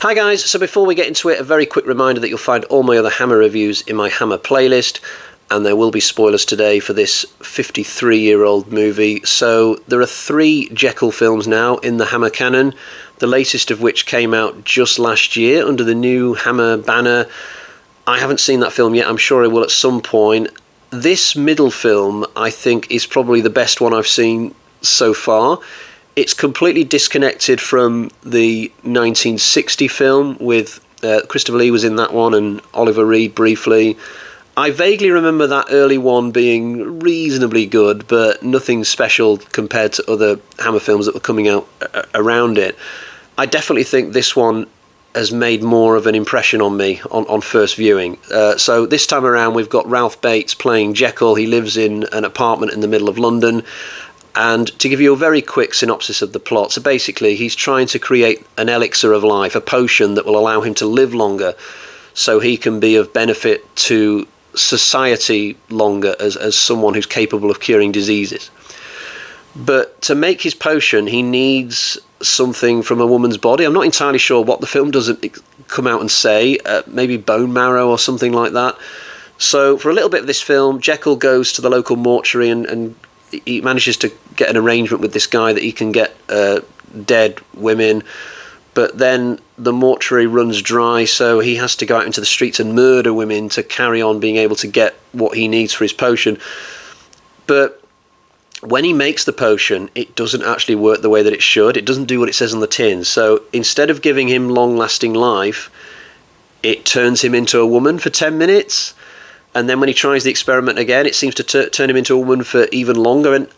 Hi guys, so before we get into it, a very quick reminder that you'll find all my other Hammer reviews in my Hammer playlist, and there will be spoilers today for this 53-year-old movie. So there are 3 Jekyll films now in the Hammer canon, the latest of which came out just last year under the new Hammer banner. I haven't seen that film yet, I'm sure I will at some point. This middle film, I think, is probably the best one I've seen so far. It's completely disconnected from the 1960 film with Christopher Lee was in that one and Oliver Reed briefly. I vaguely remember that early one being reasonably good, but nothing special compared to other Hammer films that were coming out around it. I definitely think this one has made more of an impression on me on first viewing. So this time around we've got Ralph Bates playing Jekyll. He lives in an apartment in the middle of London. And to give you a very quick synopsis of the plot, so basically he's trying to create an elixir of life, a potion that will allow him to live longer so he can be of benefit to society longer as someone who's capable of curing diseases. But to make his potion, he needs something from a woman's body. I'm not entirely sure what the film doesn't come out and say, maybe bone marrow or something like that. So for a little bit of this film, Jekyll goes to the local mortuary and he manages to get an arrangement with this guy that he can get dead women, but then the mortuary runs dry, so he has to go out into the streets and murder women to carry on being able to get what he needs for his potion. But when he makes the potion, it doesn't actually work the way that it should. It doesn't do what it says on the tin. So instead of giving him long-lasting life, it turns him into a woman for 10 minutes. And then when he tries the experiment again, it seems to turn him into a woman for even longer. And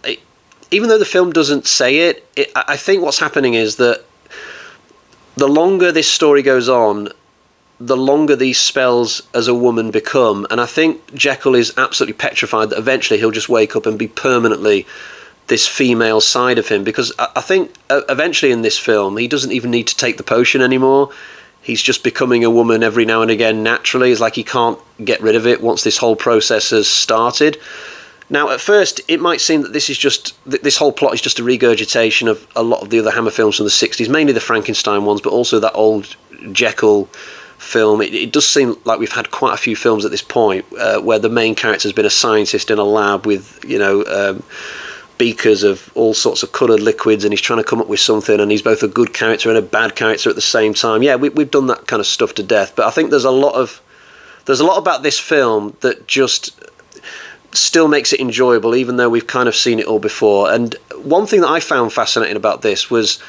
even though the film doesn't say it, I think what's happening is that the longer this story goes on, the longer these spells as a woman become. And I think Jekyll is absolutely petrified that eventually he'll just wake up and be permanently this female side of him. Because I think eventually in this film, he doesn't even need to take the potion anymore. He's just becoming a woman every now and again naturally. It's like he can't get rid of it once this whole process has started. Now, at first, it might seem that this whole plot is just a regurgitation of a lot of the other Hammer films from the 60s, mainly the Frankenstein ones, but also that old Jekyll film. It does seem like we've had quite a few films at this point where the main character has been a scientist in a lab with, beakers of all sorts of coloured liquids, and he's trying to come up with something, and he's both a good character and a bad character at the same time. Yeah, we've done that kind of stuff to death, but I think there's a lot about this film that just still makes it enjoyable, even though we've kind of seen it all before. And one thing that I found fascinating about this was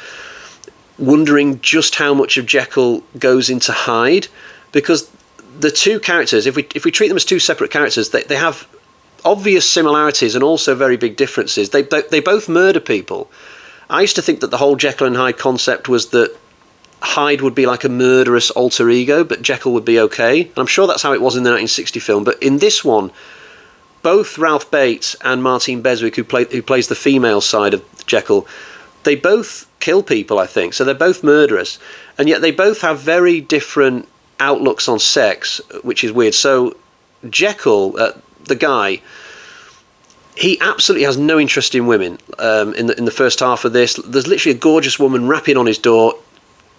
wondering just how much of Jekyll goes into Hyde, because the two characters, if we treat them as two separate characters, they have obvious similarities and also very big differences. They both murder people. I used to think that the whole Jekyll and Hyde concept was that Hyde would be like a murderous alter ego, but Jekyll would be okay. And I'm sure that's how it was in the 1960 film. But in this one, both Ralph Bates and Martine Beswick, who plays the female side of Jekyll, they both kill people, I think. So they're both murderous. And yet they both have very different outlooks on sex, which is weird. So Jekyll, the guy, he absolutely has no interest in women. In the first half of this, there's literally a gorgeous woman rapping on his door,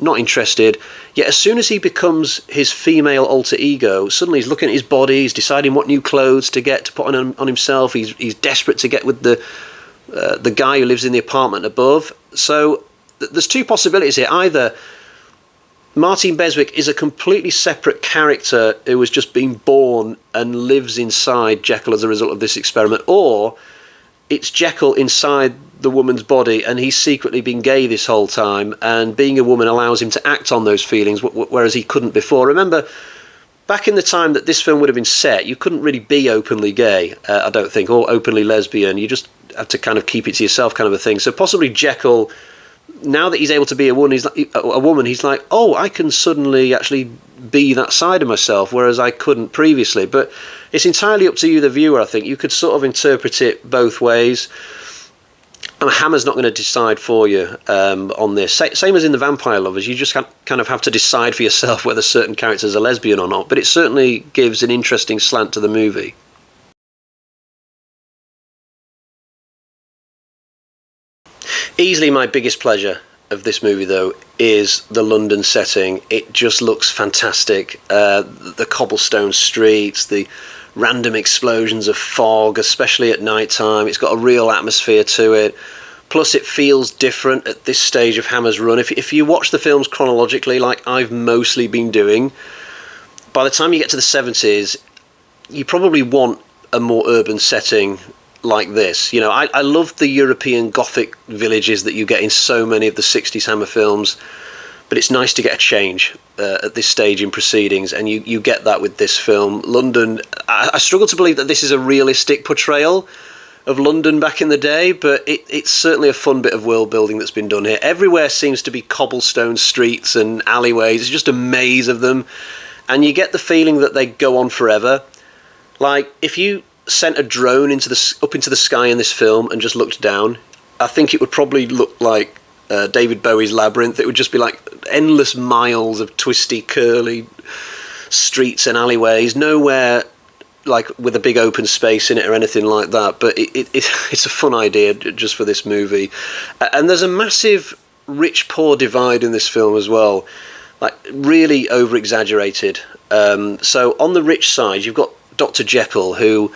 not interested. Yet as soon as he becomes his female alter ego, suddenly he's looking at his body, he's deciding what new clothes to get to put on himself. He's desperate to get with the guy who lives in the apartment above. So there's two possibilities here. Either Martine Beswick is a completely separate character who has just been born and lives inside Jekyll as a result of this experiment, or it's Jekyll inside the woman's body and he's secretly been gay this whole time, and being a woman allows him to act on those feelings, whereas he couldn't before. Remember, back in the time that this film would have been set, you couldn't really be openly gay, I don't think, or openly lesbian. You just had to kind of keep it to yourself, kind of a thing. So possibly Jekyll, now that he's able to be a woman, he's like, oh, I can suddenly actually be that side of myself, whereas I couldn't previously. But it's entirely up to you, the viewer, I think. You could sort of interpret it both ways. And Hammer's not going to decide for you on this. Same as in The Vampire Lovers, you just kind of have to decide for yourself whether certain characters are lesbian or not. But it certainly gives an interesting slant to the movie. Easily my biggest pleasure of this movie, though, is the London setting. It just looks fantastic. The cobblestone streets, the random explosions of fog, especially at night time. It's got a real atmosphere to it. Plus, it feels different at this stage of Hammer's run. If you watch the films chronologically, like I've mostly been doing, by the time you get to the 70s, you probably want a more urban setting like this. You know, I love the European Gothic villages that you get in so many of the 60s Hammer films, but it's nice to get a change at this stage in proceedings, and you get that with this film. London, I struggle to believe that this is a realistic portrayal of London back in the day, but it's certainly a fun bit of world building that's been done here. Everywhere seems to be cobblestone streets and alleyways. It's just a maze of them, and you get the feeling that they go on forever. Like, if you sent a drone up into the sky in this film and just looked down, I think it would probably look like David Bowie's Labyrinth. It would just be like endless miles of twisty, curly streets and alleyways, nowhere like with a big open space in it or anything like that. But it's a fun idea just for this movie. And there's a massive rich-poor divide in this film as well, like really over-exaggerated. So on the rich side, you've got Dr. Jekyll, who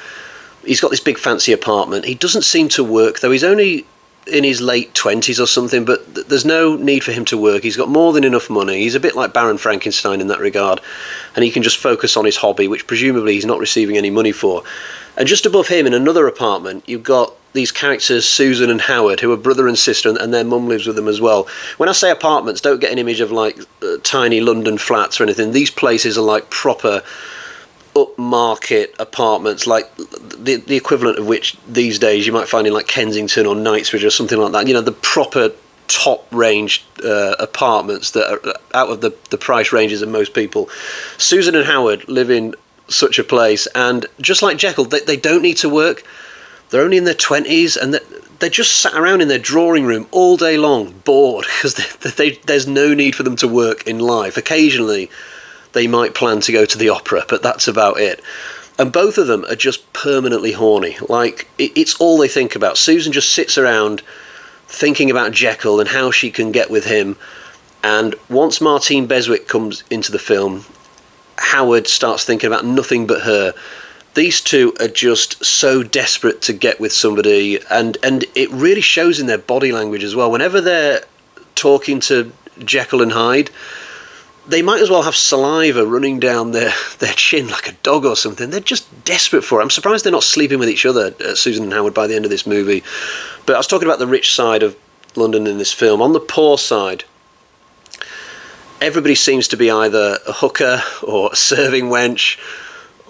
he's got this big fancy apartment. He doesn't seem to work, though. He's only in his late 20s or something, but there's no need for him to work. He's got more than enough money. He's a bit like Baron Frankenstein in that regard, and he can just focus on his hobby, which presumably he's not receiving any money for. And just above him, in another apartment, you've got these characters, Susan and Howard, who are brother and sister, and their mum lives with them as well. When I say apartments, don't get an image of like tiny London flats or anything. These places are like proper upmarket apartments, like the equivalent of which these days you might find in like Kensington or Knightsbridge or something like that. You know, the proper top range apartments that are out of the price ranges of most people. Susan and Howard live in such a place, and just like Jekyll, they don't need to work. They're only in their 20s, and they just sat around in their drawing room all day long, bored, because there's no need for them to work in life. Occasionally they might plan to go to the opera, but that's about it. And both of them are just permanently horny. Like, it's all they think about. Susan just sits around thinking about Jekyll and how she can get with him. And once Martine Beswick comes into the film, Howard starts thinking about nothing but her. These two are just so desperate to get with somebody, and it really shows in their body language as well. Whenever they're talking to Jekyll and Hyde, they might as well have saliva running down their chin like a dog or something. They're just desperate for it. I'm surprised they're not sleeping with each other, Susan and Howard, by the end of this movie. But I was talking about the rich side of London in this film. On the poor side, everybody seems to be either a hooker or a serving wench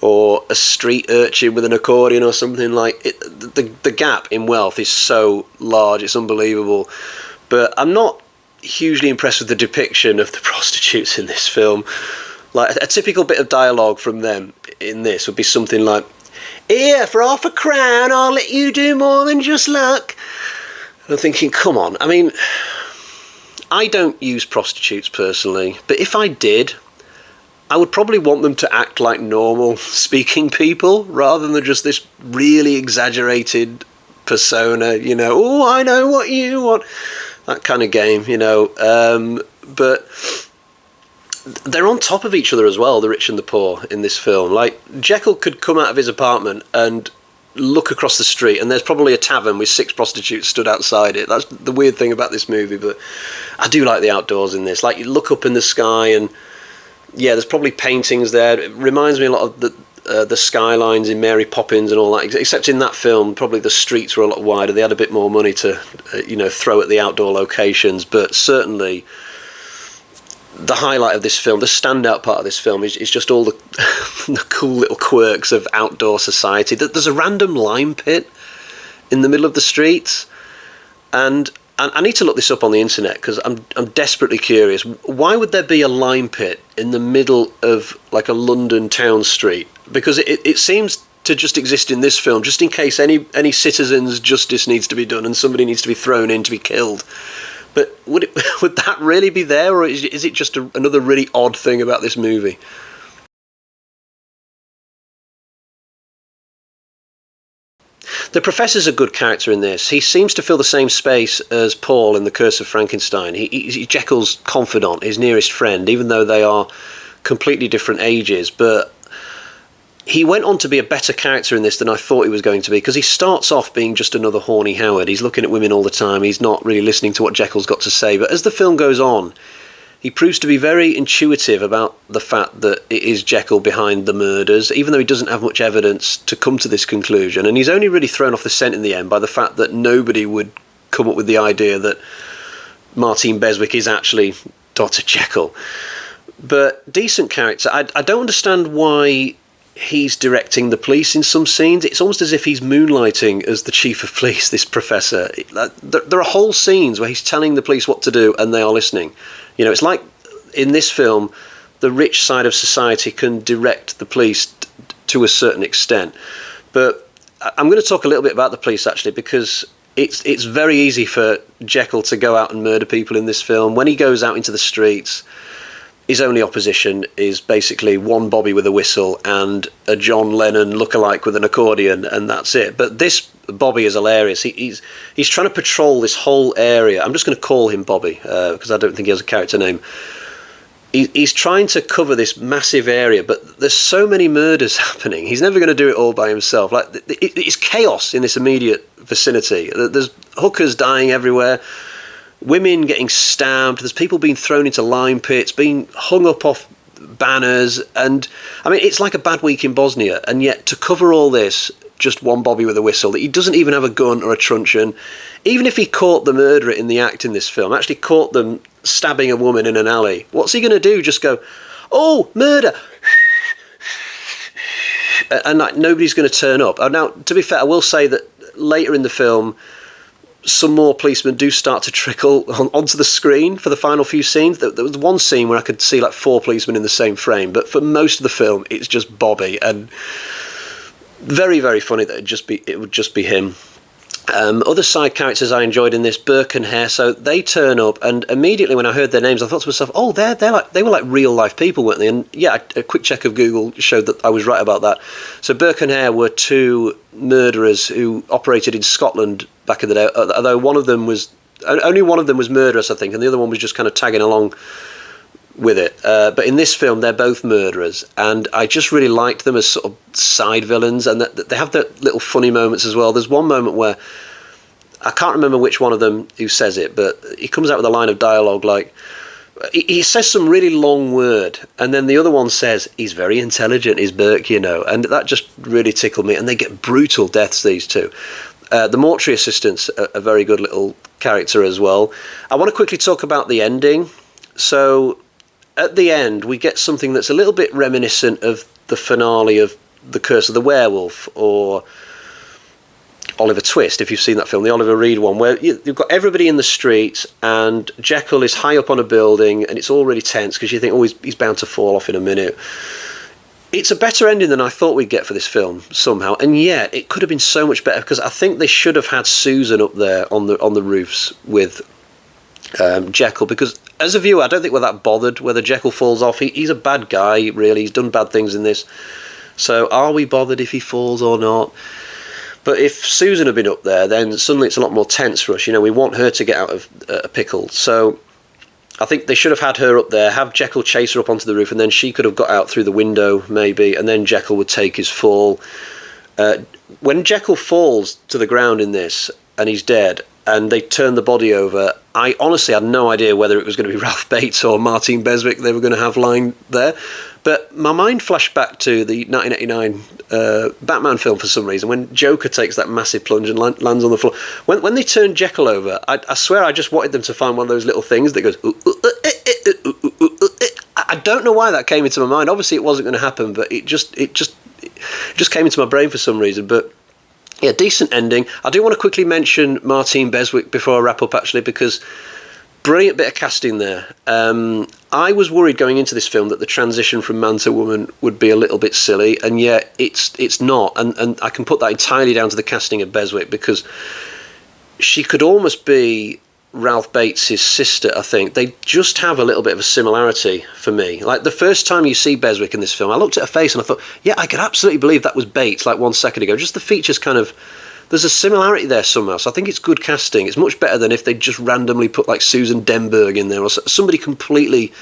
or a street urchin with an accordion or something. Like it. The gap in wealth is so large, it's unbelievable. But I'm not hugely impressed with the depiction of the prostitutes in this film. Like a typical bit of dialogue from them in this would be something like, "Here, for half a crown, I'll let you do more than just luck." And I'm thinking, come on. I mean, I don't use prostitutes personally, but if I did, I would probably want them to act like normal speaking people rather than just this really exaggerated persona, you know, "Oh, I know what you want." That kind of game, you know. But they're on top of each other as well, the rich and the poor in this film. Like, Jekyll could come out of his apartment and look across the street, and there's probably a tavern with 6 prostitutes stood outside it. That's the weird thing about this movie, but I do like the outdoors in this. Like, you look up in the sky, and yeah, there's probably paintings there. It reminds me a lot of the skylines in Mary Poppins and all that, except in that film probably the streets were a lot wider. They had a bit more money to throw at the outdoor locations. But certainly the highlight of this film, the standout part of this film, is just all the, the cool little quirks of outdoor society. There's a random lime pit in the middle of the streets, and I need to look this up on the internet because I'm desperately curious. Why would there be a lime pit in the middle of like a London town street? Because it seems to just exist in this film, just in case any citizen's justice needs to be done and somebody needs to be thrown in to be killed. But would that really be there, or is it just another really odd thing about this movie? The Professor's a good character in this. He seems to fill the same space as Paul in The Curse of Frankenstein. He's Jekyll's confidant, his nearest friend, even though they are completely different ages. But he went on to be a better character in this than I thought he was going to be, because he starts off being just another horny Howard. He's looking at women all the time. He's not really listening to what Jekyll's got to say. But as the film goes on, he proves to be very intuitive about the fact that it is Jekyll behind the murders, even though he doesn't have much evidence to come to this conclusion. And he's only really thrown off the scent in the end by the fact that nobody would come up with the idea that Martine Beswick is actually Dr. Jekyll. But decent character. I don't understand why he's directing the police in some scenes. It's almost as if he's moonlighting as the chief of police, this professor. There are whole scenes where he's telling the police what to do and they are listening. You know, it's like in this film, the rich side of society can direct the police to a certain extent. But I'm going to talk a little bit about the police, actually, because it's very easy for Jekyll to go out and murder people in this film. When he goes out into the streets, his only opposition is basically one Bobby with a whistle and a John Lennon lookalike with an accordion, and that's it. But this Bobby is hilarious. He's trying to patrol this whole area. I'm just going to call him Bobby because I don't think he has a character name. He's trying to cover this massive area, but there's so many murders happening. He's never going to do it all by himself. Like, it's chaos in this immediate vicinity. There's hookers dying everywhere. Women getting stabbed, there's people being thrown into lime pits, being hung up off banners, and I mean, it's like a bad week in Bosnia, and yet to cover all this, just one Bobby with a whistle, he doesn't even have a gun or a truncheon. Even if he caught the murderer in the act in this film, actually caught them stabbing a woman in an alley, what's he going to do? Just go, oh, murder! And like, nobody's going to turn up. Now, to be fair, I will say that later in the film, some more policemen do start to trickle onto the screen for the final few scenes. There was one scene where I could see like 4 policemen in the same frame, but for most of the film, it's just Bobby, and very, very funny that it would just be him. Other side characters I enjoyed in this, Burke and Hare. So they turn up, and immediately when I heard their names, I thought to myself, "Oh, they were like real life people, weren't they?" And yeah, a quick check of Google showed that I was right about that. So Burke and Hare were 2 murderers who operated in Scotland back in the day. Although only one of them was murderous, I think, and the other one was just kind of tagging along with it. But in this film, they're both murderers, and I just really liked them as sort of side villains, and that they have their little funny moments as well. There's one moment where I can't remember which one of them who says it, but he comes out with a line of dialogue like, he says some really long word, and then the other one says, he's very intelligent, is Burke, you know, and that just really tickled me. And they get brutal deaths, these 2. The mortuary assistant's a very good little character as well. I want to quickly talk about the ending. So at the end, we get something that's a little bit reminiscent of the finale of The Curse of the Werewolf, or Oliver Twist, if you've seen that film, the Oliver Reed one, where you've got everybody in the street and Jekyll is high up on a building, and it's all really tense because you think, oh, he's bound to fall off in a minute. It's a better ending than I thought we'd get for this film somehow, and yet it could have been so much better, because I think they should have had Susan up there on the roofs with Jekyll, because as a viewer, I don't think we're that bothered whether Jekyll falls off. He's a bad guy, really. He's done bad things in this. So are we bothered if he falls or not? But if Susan had been up there, then suddenly it's a lot more tense for us. You know, we want her to get out of a pickle. So I think they should have had her up there, have Jekyll chase her up onto the roof, and then she could have got out through the window, maybe, and then Jekyll would take his fall. When Jekyll falls to the ground in this, and he's dead, and they turn the body over, I honestly had no idea whether it was going to be Ralph Bates or Martine Beswick they were going to have lying there. But my mind flashed back to the 1989 Batman film for some reason, when Joker takes that massive plunge and lands on the floor. When they turn Jekyll over, I swear I just wanted them to find one of those little things that goes... I don't know why that came into my mind. Obviously it wasn't going to happen, but it just came into my brain for some reason. But yeah, decent ending. I do want to quickly mention Martine Beswick before I wrap up, actually, because brilliant bit of casting there. I was worried going into this film that the transition from man to woman would be a little bit silly, and yet it's not. And I can put that entirely down to the casting of Beswick, because she could almost be Ralph Bates' sister, I think. They just have a little bit of a similarity for me. Like, the first time you see Beswick in this film, I looked at her face and I thought, yeah, I could absolutely believe that was Bates, like 1 second ago. Just the features kind of there's a similarity there somehow. So I think it's good casting. It's much better than if they just randomly put like Susan Denberg in there or somebody completely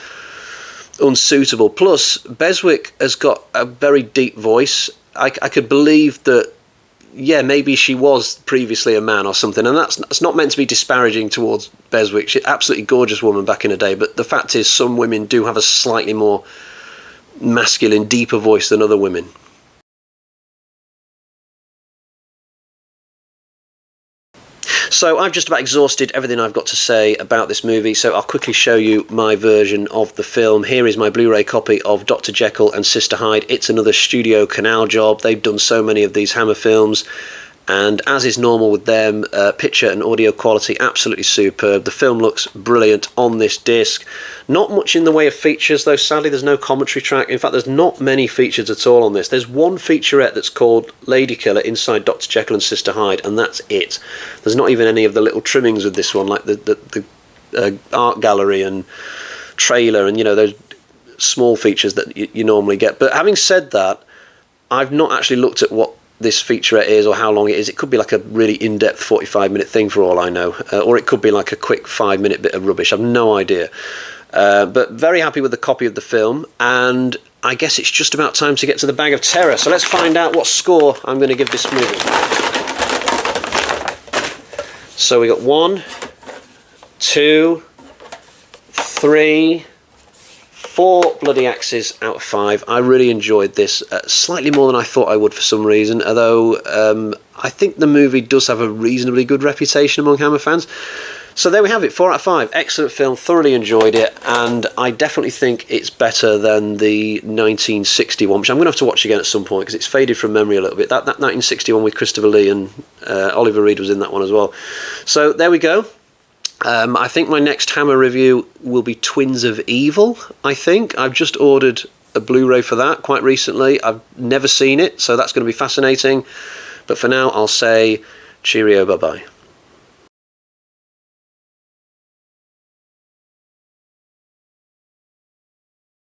unsuitable. Plus, Beswick has got a very deep voice. I could believe that, yeah, maybe she was previously a man or something, and that's not meant to be disparaging towards Beswick. She's an absolutely gorgeous woman back in the day, but the fact is some women do have a slightly more masculine, deeper voice than other women. So I've just about exhausted everything I've got to say about this movie, so I'll quickly show you my version of the film. Here is my Blu-ray copy of Dr. Jekyll and Sister Hyde. It's another Studio Canal job. They've done so many of these Hammer films, and as is normal with them, picture and audio quality absolutely superb. The film looks brilliant on this disc. Not much in the way of features though, sadly. There's no commentary track. In fact, there's not many features at all on this. There's one featurette that's called Lady Killer inside Dr. Jekyll and Sister Hyde, and that's it. There's not even any of the little trimmings with this one, like the art gallery and trailer and, you know, those small features that you normally get. But having said that, I've not actually looked at what this featurette is or how long it is. It could be like a really in-depth 45-minute thing for all I know, or it could be like a quick 5-minute bit of rubbish. I've no idea. But very happy with the copy of the film, and I guess it's just about time to get to the bag of terror. So let's find out what score I'm going to give this movie. So we got 1, 2, 3, 4 bloody axes out of 5. I really enjoyed this, slightly more than I thought I would for some reason, although I think the movie does have a reasonably good reputation among Hammer fans. So there we have it, 4 out of 5. Excellent film, thoroughly enjoyed it, and I definitely think it's better than the 1961, which I'm going to have to watch again at some point because it's faded from memory a little bit. That 1961 with Christopher Lee and Oliver Reed was in that one as well. So there we go. I think my next Hammer review will be Twins of Evil, I think. I've just ordered a Blu-ray for that quite recently. I've never seen it, so that's going to be fascinating. But for now, I'll say cheerio, bye-bye.